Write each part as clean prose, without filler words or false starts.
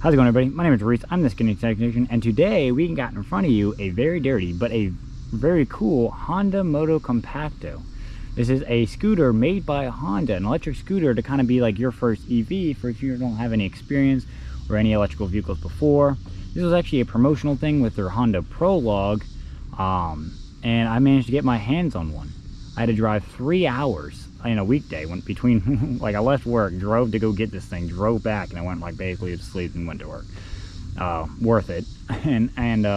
How's it going, everybody? My name is Reese. I'm the Skinny Technician, and today we got in front of you a very dirty but a very cool Honda Motocompacto. This is a scooter made by Honda, an electric scooter to kind of be like your first EV for if you don't have any experience or any electrical vehicles before. This was actually a promotional thing with their Honda Prologue, and I managed to get my hands on one. I had to drive 3 hours in a weekday, went between like I left work, drove to go get this thing, drove back, and I went like basically to sleep and went to work. Worth it. and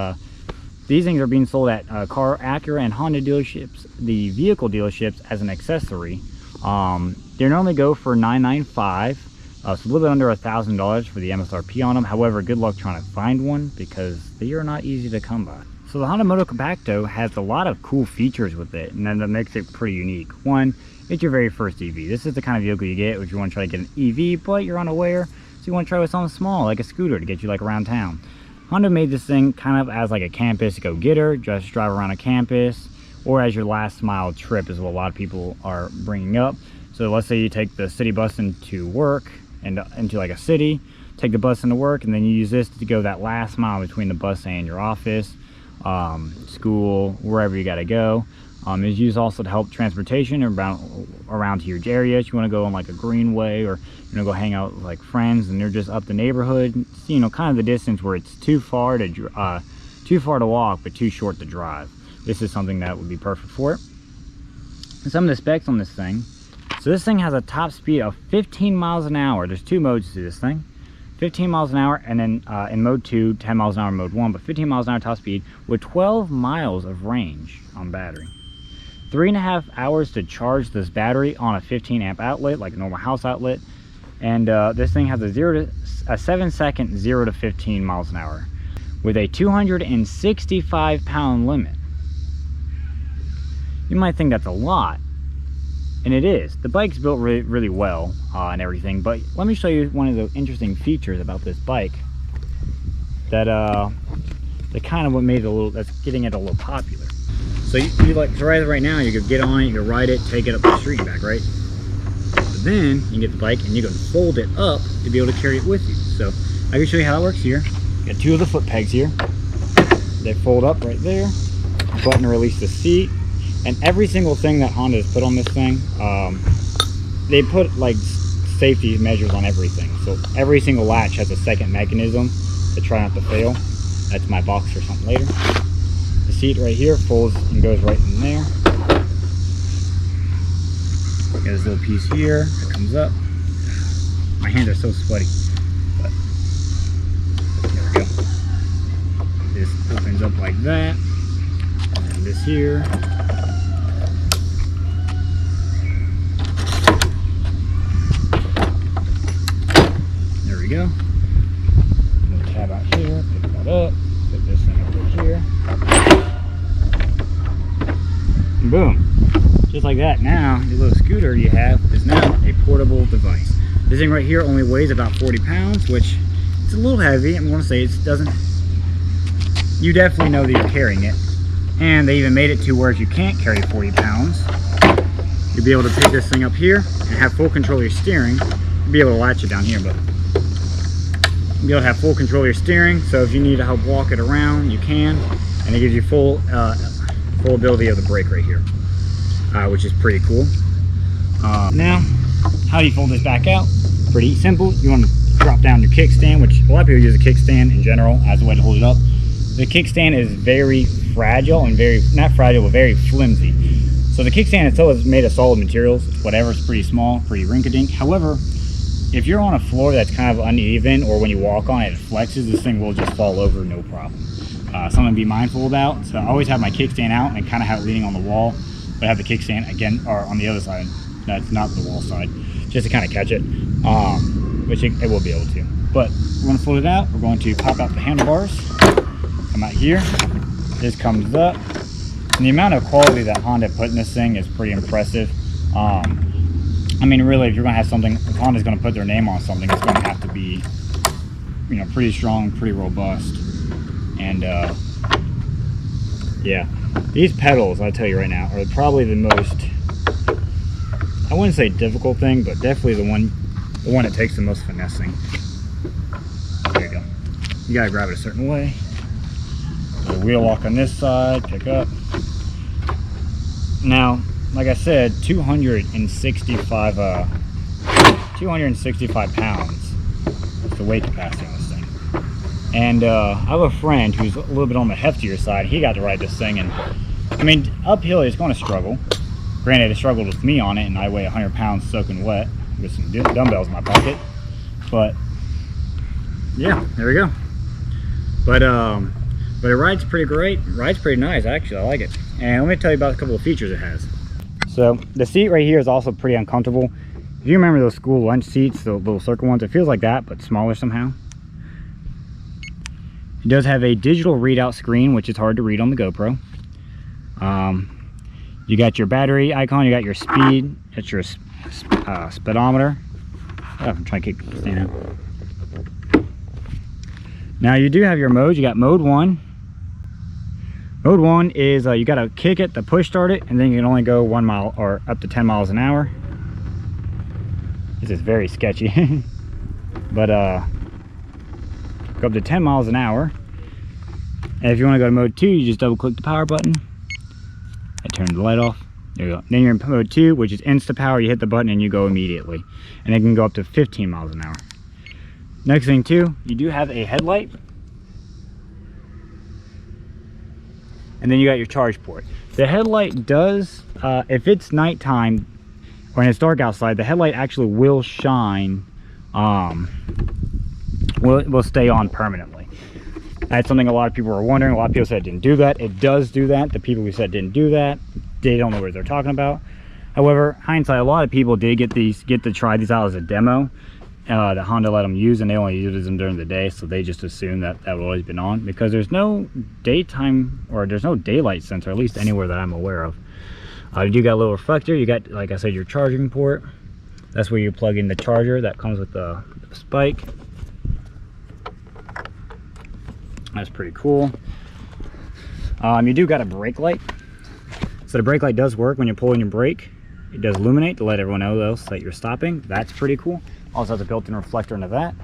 these things are being sold at car Acura and Honda dealerships, the vehicle dealerships, as an accessory. They normally go for $995, so a little bit under $1,000 for the MSRP on them. However, good luck trying to find one because they are not easy to come by. So the Honda Motocompacto has a lot of cool features with it, and then that makes it pretty unique. One, it's your very first EV. This is the kind of vehicle you get if you want to try to get an EV, but you're unaware, so you want to try with something small, like a scooter, to get you like around town. Honda made this thing kind of as like a campus go-getter, just drive around a campus, or as your last mile trip is what a lot of people are bringing up. So let's say you take the city bus into work, and into like a city, take the bus into work, and then you use this to go that last mile between the bus and your office, school, wherever you got to go. It's used also to help transportation around to your area. If you want to go on like a greenway, or go hang out with like friends and you're just up the neighborhood, kind of the distance where it's too far to walk but too short to drive. This is something that would be perfect for it. And some of the specs on this thing. So this thing has a top speed of 15 miles an hour. There's two modes to this thing. 15 miles an hour, and then in mode 2, 10 miles an hour in mode 1, but 15 miles an hour top speed with 12 miles of range on battery. 3.5 hours to charge this battery on a 15 amp outlet, like a normal house outlet. And this thing has a 7-second 0 to 15 miles an hour with a 265 pound limit. You might think that's a lot, and it is. The bike's built really well and everything, but let me show you one of the interesting features about this bike that kind of what made it that's getting it a little popular. So you like to ride it right now, you could get on it, you can ride it, take it up the street and back, right? But then you can get the bike and you can fold it up to be able to carry it with you. So I can show you how it works here. Got two of the foot pegs here. They fold up right there. Button to release the seat. And every single thing that Honda has put on this thing, they put like safety measures on everything. So every single latch has a second mechanism to try not to fail. That's my box for something later. The seat right here folds and goes right in there. Got this little piece here that comes up. My hands are so sweaty, but there we go. This opens up like that, and then this here. There we go. Little tab out here. Pick that up. Put this thing over here. And boom. Just like that, now your little scooter you have is now a portable device. This thing right here only weighs about 40 pounds, which it's a little heavy. I'm going to say it doesn't. You definitely know that you're carrying it. And they even made it to where if you can't carry 40 pounds, you'll be able to pick this thing up here and have full control of your steering. You'll be able to latch it down here, but you'll be able to have full control of your steering. So if you need to help walk it around, you can. And it gives you full ability of the brake right here. Which is pretty cool. Now, how do you fold this back out? Pretty simple. You want to drop down your kickstand, which a lot of people use a kickstand in general as a way to hold it up. The kickstand is very fragile and not fragile, but very flimsy. So the kickstand itself is made of solid materials. Whatever, it's pretty small, pretty rink-a-dink. However, if you're on a floor that's kind of uneven, or when you walk on it, it flexes, this thing will just fall over, no problem. Something to be mindful about. So I always have my kickstand out and kind of have it leaning on the wall. But I have the kickstand again, or on the other side, that's not the wall side, just to kind of catch it, which it will be able to. But we're going to fold it out. We're going to pop out the handlebars, come out here. This comes up, and the amount of quality that Honda put in this thing is pretty impressive. I mean, really, if you're going to have something, if Honda's going to put their name on something, it's going to have to be, pretty strong, pretty robust, and yeah. These pedals, I'll tell you right now, are probably the most, I wouldn't say difficult thing, but definitely the one that takes the most finessing. There you go. You gotta grab it a certain way. So wheel lock on this side, pick up. Now, like I said, 265 pounds is the weight capacity on this thing. And I have a friend who's a little bit on the heftier side. He got to ride this thing, and I mean, uphill it's going to struggle. Granted, it struggled with me on it, and I weigh 100 pounds soaking wet with some dumbbells in my pocket. But yeah, there we go. But it rides pretty great. It rides pretty nice, actually. I like it. And let me tell you about a couple of features it has. So the seat right here is also pretty uncomfortable. If you remember those school lunch seats, the little circle ones, it feels like that, but smaller somehow. It does have a digital readout screen, which is hard to read on the GoPro. You got your battery icon, you got your speed, that's your speedometer. Oh, I'm trying to keep staying out. Now you do have your modes. You got mode 1. Mode 1 is you got to kick it to push start it, and then you can only go 1 mile or up to 10 miles an hour. This is very sketchy. But go up to 10 miles an hour. And if you want to go to mode 2, you just double click the power button. I turn the light off. There you go. Then you're in mode 2, which is insta power. You hit the button and you go immediately. And it can go up to 15 miles an hour. Next thing too, you do have a headlight. And then you got your charge port. The headlight does, if it's nighttime or when it's dark outside, the headlight actually will shine, will stay on permanently. That's something a lot of people were wondering. A lot of people said it didn't do that. It does do that. The people who said didn't do that, they don't know what they're talking about. However, hindsight, a lot of people did get to try these out as a demo. That Honda let them use, and they only used them during the day, so they just assumed that that would always been on, because there's no daytime, or there's no daylight sensor, at least anywhere that I'm aware of. You got a little reflector. You got, like I said, your charging port. That's where you plug in the charger that comes with the spike. That's pretty cool. You do got a brake light. So the brake light does work when you're pulling your brake. It does illuminate to let everyone else that you're stopping. That's pretty cool. Also has a built-in reflector into that.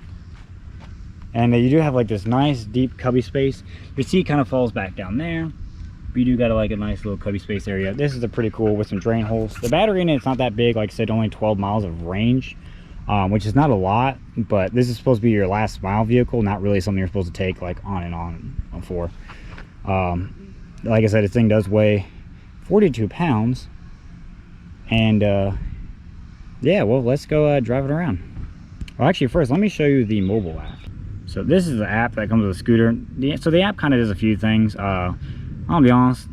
And you do have like this nice deep cubby space. Your seat kind of falls back down there. But you do got like a nice little cubby space area. This is a pretty cool with some drain holes. The battery in it's not that big. Like I said, only 12 miles of range, which is not a lot. But this is supposed to be your last mile vehicle, not really something you're supposed to take like on and on for. Like I said, this thing does weigh 42 pounds. And yeah, well, let's go drive it around. Well, actually, first, let me show you the mobile app. So this is the app that comes with a scooter. So the app kind of does a few things. I'll be honest,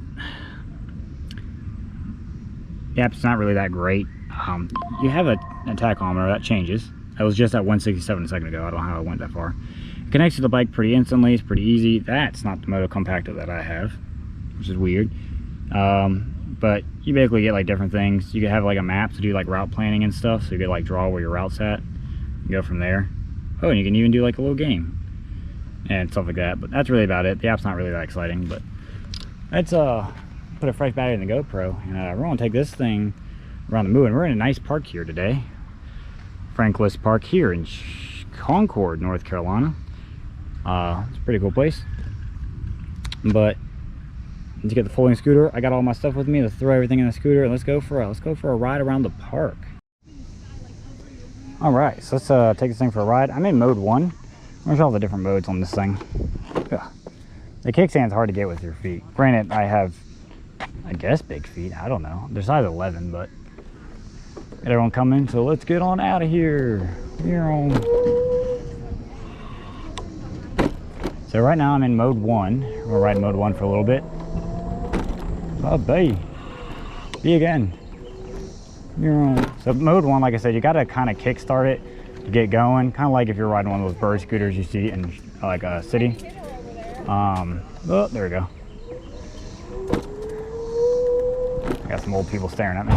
the app's not really that great. You have a tachometer that changes. I was just at 167 a second ago. I don't know how it went that far. It connects to the bike pretty instantly. It's pretty easy. That's not the Motocompacto that I have, which is weird. But you basically get like different things. You can have like a map to do like route planning and stuff, so you can like draw where your route's at and go from there. Oh, and you can even do like a little game and stuff like that. But that's really about it. The app's not really that exciting, but let's put a fresh battery in the GoPro, and we're gonna take this thing around the moon. We're in a nice park here today, Franklin Park here in Concord, North Carolina. It's a pretty cool place. But to get the folding scooter, I got all my stuff with me to throw everything in the scooter, and let's go for a ride around the park. All right, so let's take this thing for a ride. I'm in mode 1. There's all the different modes on this thing. Ugh. The kickstand's hard to get with your feet. Granted, I have, I guess, big feet. I don't know. They're size 11, but get everyone coming. So let's get on out of here. So right now I'm in mode 1. We're gonna ride mode 1 for a little bit. Oh, B again. So mode 1, like I said, you gotta kind of kick start it to get going. Kind of like if you're riding one of those bird scooters you see in like a city. Oh, there we go. I got some old people staring at me.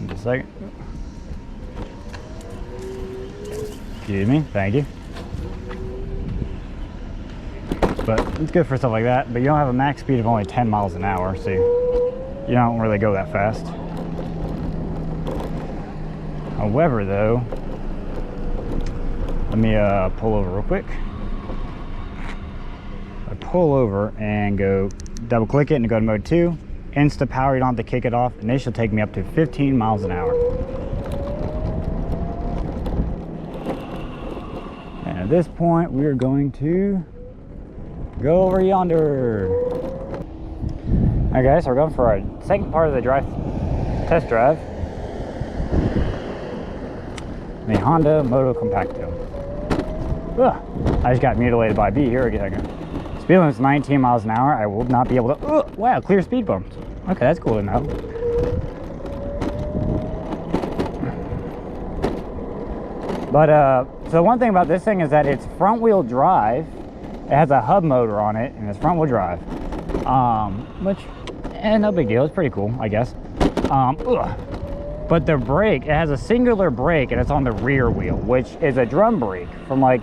Just a second. Excuse me, thank you. But it's good for stuff like that. But you don't have a max speed of only 10 miles an hour, so you don't really go that fast. However, though, Let me pull over real quick. I pull over and go double click it and go to mode 2. Insta power, you don't have to kick it off, and this should take me up to 15 miles an hour. And at this point, we are going to go over yonder. Alright guys, so we're going for our second part of the test drive. The Honda Motocompacto. Ugh, I just got mutilated by a bee here again. Speed limit's 19 miles an hour. I will not be able to. Wow, clear speed bumps. Okay, that's cool to know. But so one thing about this thing is that it's front wheel drive. It has a hub motor on it, and it's front wheel drive. Which, no big deal. It's pretty cool, I guess. But the brake, it has a singular brake, and it's on the rear wheel, which is a drum brake from like,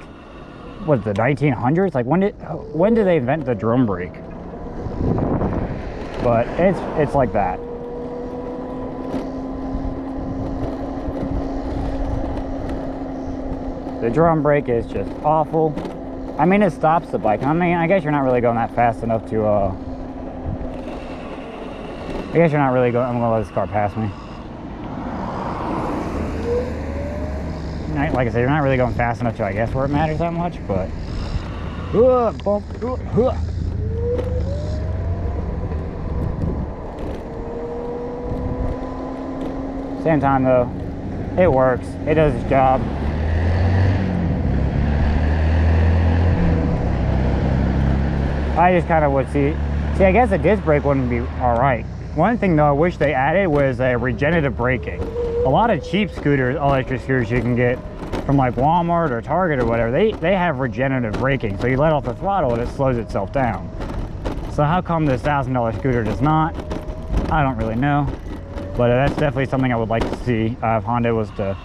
what, the 1900s? Like when did they invent the drum brake? But it's like that. The drum brake is just awful. I mean, it stops the bike. I mean, I guess you're not really going that fast enough to I guess you're not really going. I'm gonna let this car pass me. Like I said, you're not really going fast enough to, I guess, where it matters that much, but bump. Same time though, it works. It does its job. I just kind of would see, I guess a disc brake wouldn't be all right. One thing though I wish they added was a regenerative braking. A lot of cheap scooters, electric scooters you can get from like Walmart or Target or whatever, they have regenerative braking. So you let off the throttle and it slows itself down. So how come this $1,000 scooter does not? I don't really know. But that's definitely something I would like to see if Honda was to,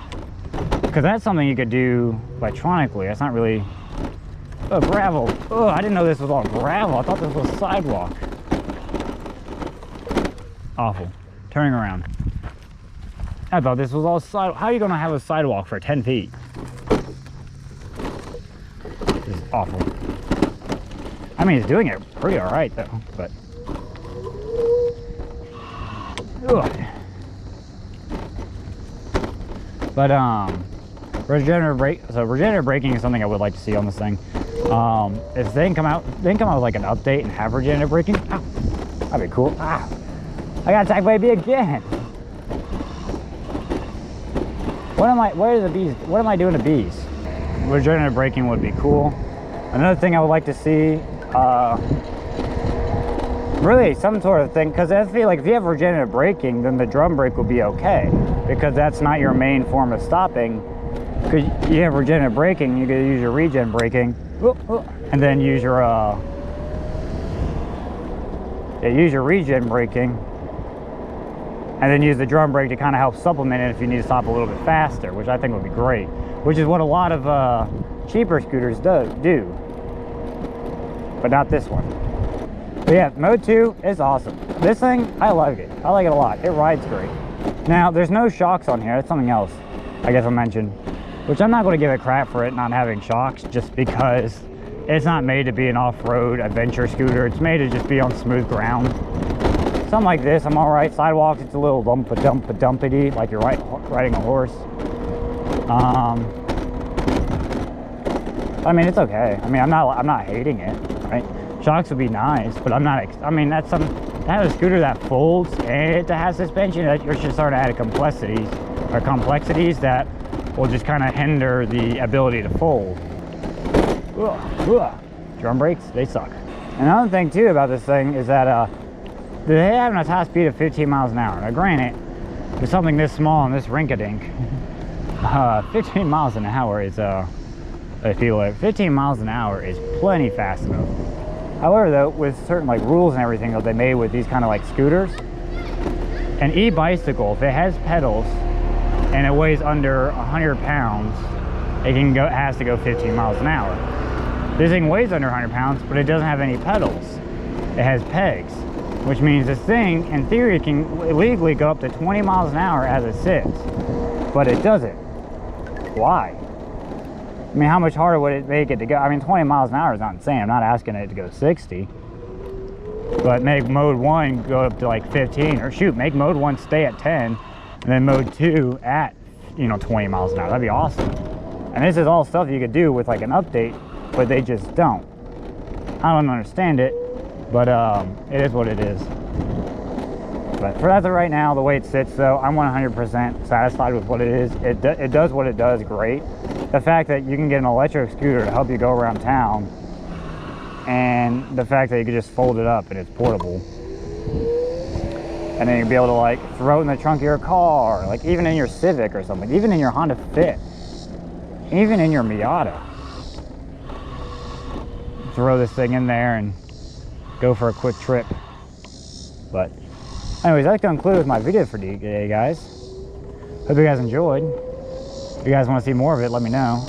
because that's something you could do electronically. That's not really, gravel. Oh, I didn't know this was all gravel. I thought this was sidewalk. Awful. Turning around. I thought this was all sidewalk. How are you going to have a sidewalk for 10 feet? This is awful. I mean, it's doing it pretty all right though, but. Ugh. But regenerative braking is something I would like to see on this thing. If they can come out with like an update and have regenerative braking, that'd be cool. I got attacked by a bee again. What am I doing to bees? Regenerative braking would be cool. Another thing I would like to see, really some sort of thing, because I feel like if you have regenerative braking, then the drum brake will be okay, because that's not your main form of stopping. Because you have regenerative braking, you can use your regen braking, and then use your regen braking, and then use the drum brake to kind of help supplement it if you need to stop a little bit faster, which I think would be great. Which is what a lot of cheaper scooters do, but not this one. But yeah, Mode 2 is awesome. This thing, I like it. I like it a lot. It rides great. Now, there's no shocks on here. That's something else I guess I'll mention. Which I'm not going to give it crap for it not having shocks, just because it's not made to be an off-road adventure scooter. It's made to just be on smooth ground. Something like this, I'm all right. Sidewalks, it's a little dumpity, like you're riding a horse. I mean, it's okay. I mean, I'm not hating it, right? Shocks would be nice, but I'm not. I mean, to have a scooter that folds and to have suspension, that you're just starting to add complexities that will just kind of hinder the ability to fold. Drum brakes, they suck. Another thing too about this thing is that they have a top speed of 15 miles an hour. Now, granted, with something this small and this rinky-dink, 15 miles an hour is I feel like 15 miles an hour is plenty fast enough. However though, with certain like rules and everything that they made with these kind of like scooters, an e-bicycle, if it has pedals and it weighs under 100 pounds, it has to go 15 miles an hour. This thing weighs under 100 pounds, but it doesn't have any pedals. It has pegs, which means this thing, in theory, can legally go up to 20 miles an hour as it sits, but it doesn't. Why? I mean, how much harder would it make it to go? I mean, 20 miles an hour is not insane. I'm not asking it to go 60. But make mode 1 go up to like 15. Or shoot, make mode 1 stay at 10. And then mode 2 at, you know, 20 miles an hour. That'd be awesome. And this is all stuff you could do with like an update, but they just don't. I don't understand it, but it is what it is. But for as of right now, the way it sits though, I'm 100% satisfied with what it is. It does what it does great. The fact that you can get an electric scooter to help you go around town, and the fact that you can just fold it up and it's portable. And then you'll be able to like throw it in the trunk of your car, like even in your Civic or something, even in your Honda Fit, even in your Miata. Throw this thing in there and go for a quick trip. But anyways, that concludes my video for today, guys. Hope you guys enjoyed. If you guys want to see more of it, let me know.